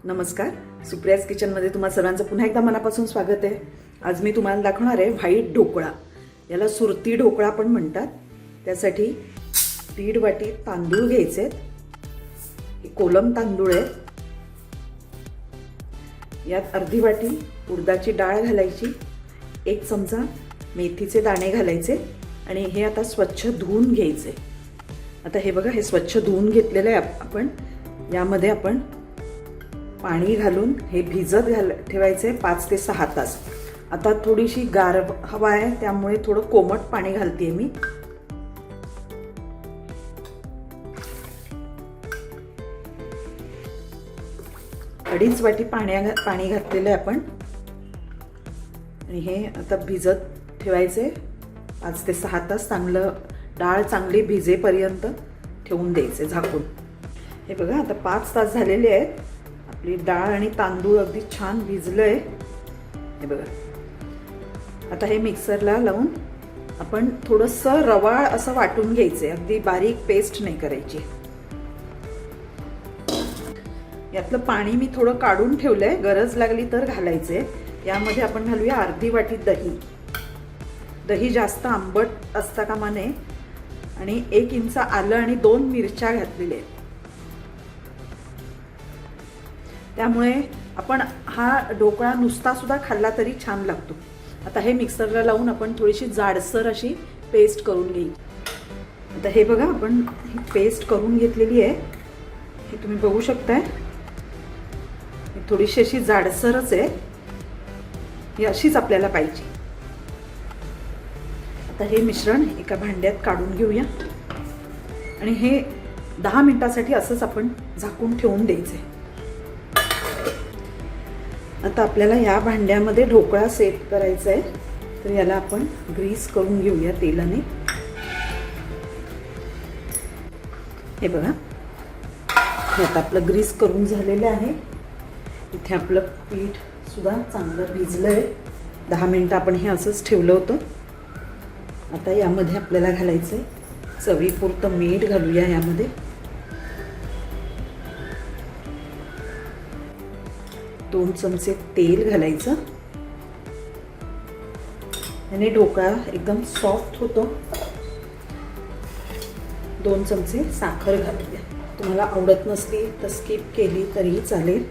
नमस्कार, सुप्रियाज किचनमध्ये तुम्हा सर्वांचं पुन्हा एकदा मनापासून स्वागत आहे. आज मी तुम्हाला दाखवणार आहे व्हाईट ढोकळा. याला सुरती ढोकळा पण म्हणतात. त्यासाठी 1.5 वाटी तांदूळ घ्यायचे आहेत. हे कोलम तांदूळ आहेत. यात अर्धी वाटी उडदाची डाळ घालायची, 1 चमचा मेथीचे दाणे घालायचे आणि हे आता स्वच्छ धुवून घ्यायचे. आता हे बघा, हे स्वच्छ धुवून घेतलेलं आहे. आपण यामध्ये आपण पाणी घालून हे भिजत ठेवायचे 5 ते 6 तास. आता थोडीशी गार हवा आहे, त्यामुळे थोडं कोमट पाणी घालते मी. अडीच वाटी पाणी घातलेलं आहे आपण आणि हे आता भिजत ठेवायचे 5 ते 6 तास. डाळ चांगली भिजेपर्यंत ठेवून द्यायचे झाकून. हे बघा, आता 5 तास झालेले आहेत. आपली डाळ आणि तांदूळ अगदी छान भिजलंय. हे बघा, आता हे मिक्सरला लावून आपण थोडंसं रवाळ असं वाटून घ्यायचे. अगदी बारीक पेस्ट नाही करायची. यातलं पाणी मी थोडं काढून ठेवलंय, गरज लागली तर घालायचे. यामध्ये आपण घालूया अर्धी वाटी दही. दही जास्त आंबट असता कामा नये. आणि 1 इंच आलं आणि 2 मिरच्या घातलेल्या आहेत. त्यामुळे आपण हा ढोकळा नुसता सुद्धा खाल्ला तरी छान लागतो. आता हे मिक्सरला लावून आपण थोडीशी जाडसर अशी पेस्ट करून घेऊ. आता हे बघा, आपण ही पेस्ट करून घेतलेली आहे. हे तुम्ही बघू शकताय. थोडीशी अशी जाडसरच आहे. ही अशीच आपल्याला पाहिजे. आता हे मिश्रण एका भांड्यात काढून घेऊया आणि हे 10 मिनिटासाठी असंच आपण झाकून ठेवून द्यायचे. आता आपल्याला या भांड्यामध्ये ढोकळा सेट करायचा आहे, तर याला आपण ग्रीस करून घेऊया तेलाने. हे बघा, हे आता आपलं ग्रीस करून झालेलं आहे. इथे आपलं पीठ सुद्धा चांगलं भिजलं आहे. 10 मिनिटं आपण हे असंच ठेवलं होतं. आता यामध्ये आपल्याला घालायचं आहे चवीपुरतं मीठ घालूया. यामध्ये 2 चमचे तेल घालायचं. याने ढोकळा एकदम सॉफ्ट होतो. 2 चमचे साखर घालूया. तुम्हाला आवडत नसली तर स्किप केली तरीही चालेल.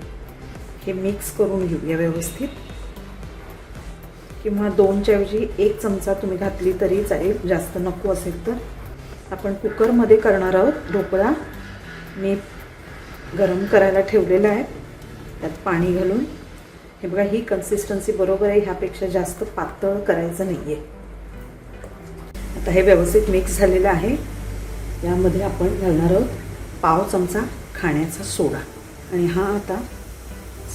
हे मिक्स करून घेऊया व्यवस्थित. किंवा 2च्या ऐवजी 1 चमचा तुम्ही घातली तरी चालेल, जास्त नको असेल तर. आपण कुकरमध्ये करणार आहोत ढोकळा. मी गरम करायला ठेवलेला आहे. त्यात पाणी घालून हे बघा, ही कन्सिस्टन्सी बरोबर आहे. ह्यापेक्षा जास्त पातळ करायचं नाही आहे. आता हे व्यवस्थित मिक्स झालेलं आहे. यामध्ये आपण घालणार आहोत पाव चमचा खाण्याचा सोडा आणि हा आता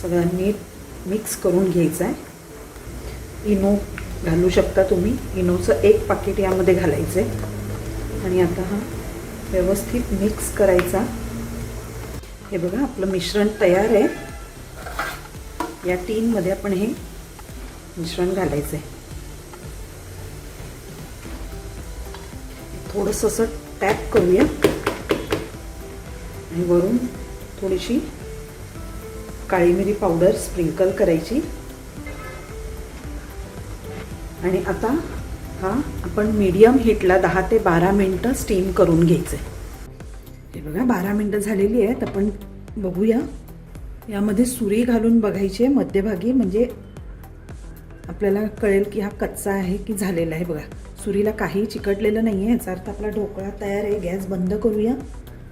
सगळा नीट मिक्स करून घ्यायचा आहे. इनो घालू शकता तुम्ही. इनोचं 1 पाकिट यामध्ये घालायचं आहे आणि आता हा व्यवस्थित मिक्स करायचा. हे बघा, आपलं मिश्रण तयार आहे. या टीनमध्ये आपण हे मिश्रण घालायचं आहे. थोडंसं असं टॅप करूया आणि वरून थोडीशी काळी मिरी पावडर स्प्रिंकल करायची. आणि आता हा आपण मीडियम हीटला 10 ते 12 मिनटं स्टीम करून घ्यायचं. हे बघा, 12 मिनटं झालेली आहेत. आपण बघूया. यामध्ये सुरी घालून बघायची मध्यभागी, म्हणजे आपल्याला कळेल की हा कच्चा आहे की झालेला आहे. बघा, सुरीला काही चिकटलेलं नाही आहे. याचा अर्थ आपला ढोकळा तयार आहे. गॅस बंद करूया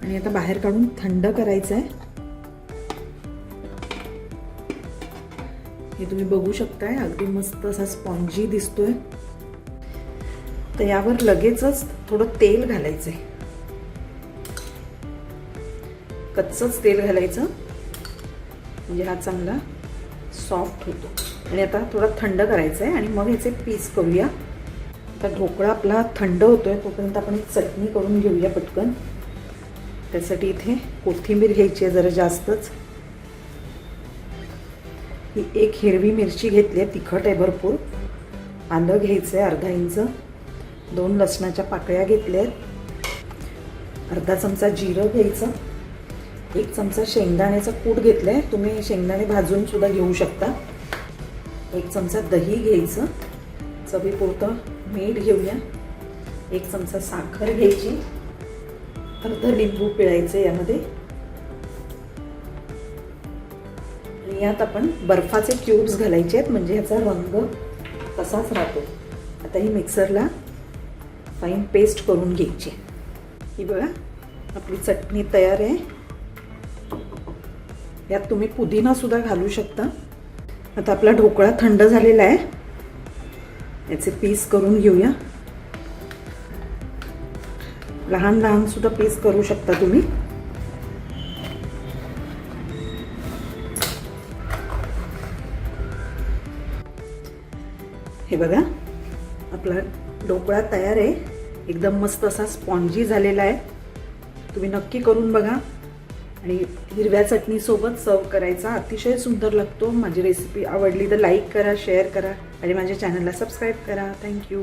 आणि आता बाहेर काढून थंड करायचं आहे. हे तुम्ही बघू शकताय, अगदी मस्त असा स्पॉन्जी दिसतोय. तर यावर लगेचच थोडं तेल घालायचं आहे. कच्चंच तेल घालायचं, म्हणजे हा चांगला सॉफ्ट होतो. आणि आता थोडा थंड करायचा आहे आणि मग ह्याचे पीस करूया. आता ढोकळा आपला थंड होतोय, तोपर्यंत आपण एक चटणी करून घेऊया पटकन. त्यासाठी इथे कोथिंबीर घ्यायची आहे जरा जास्तच. ही 1 हिरवी मिरची घेतली आहे, तिखट आहे भरपूर. आलं घ्यायचं आहे अर्धा इंच, 2 लसणाच्या पाकळ्या घेतल्या आहेत, अर्धा चमचा जिरं घ्यायचं, 1 चमचा शेंगदाण्याचा कूट घेतला आहे, तुम्ही शेंगदाणे भाजून सुद्धा घेऊ शकता, 1 चमचा दही घ्यायचं, चवीपुरतं मीठ घेऊया, 1 चमचा साखर घ्यायची, अर्ध लिंबू पिळायचं यामध्ये, आणि यात आपण बर्फाचे क्यूब्स घालायचे आहेत म्हणजे ह्याचा रंग तसाच राहतो. आता ही मिक्सरला फाईन पेस्ट करून घ्यायची. ही बघा आपली चटणी तयार आहे. यात तुम्ही पुदिना सुद्धा घालू शकता. आता आपला ढोकळा थंड झालेला आहे, याचे पीस करून घेऊया. लहान लहान सुद्धा पीस करू शकता तुम्ही. हे बघा आपला ढोकळा तयार आहे, एकदम मस्त असा स्पॉन्जी झालेला आहे. तुम्ही नक्की करून बघा आणि हिरव्या चटणीसोबत सर्व करायचा, अतिशय सुंदर लागतो. माझी रेसिपी आवडली तर लाईक करा, शेअर करा आणि माझ्या चॅनलला सबस्क्राईब करा. थँक्यू.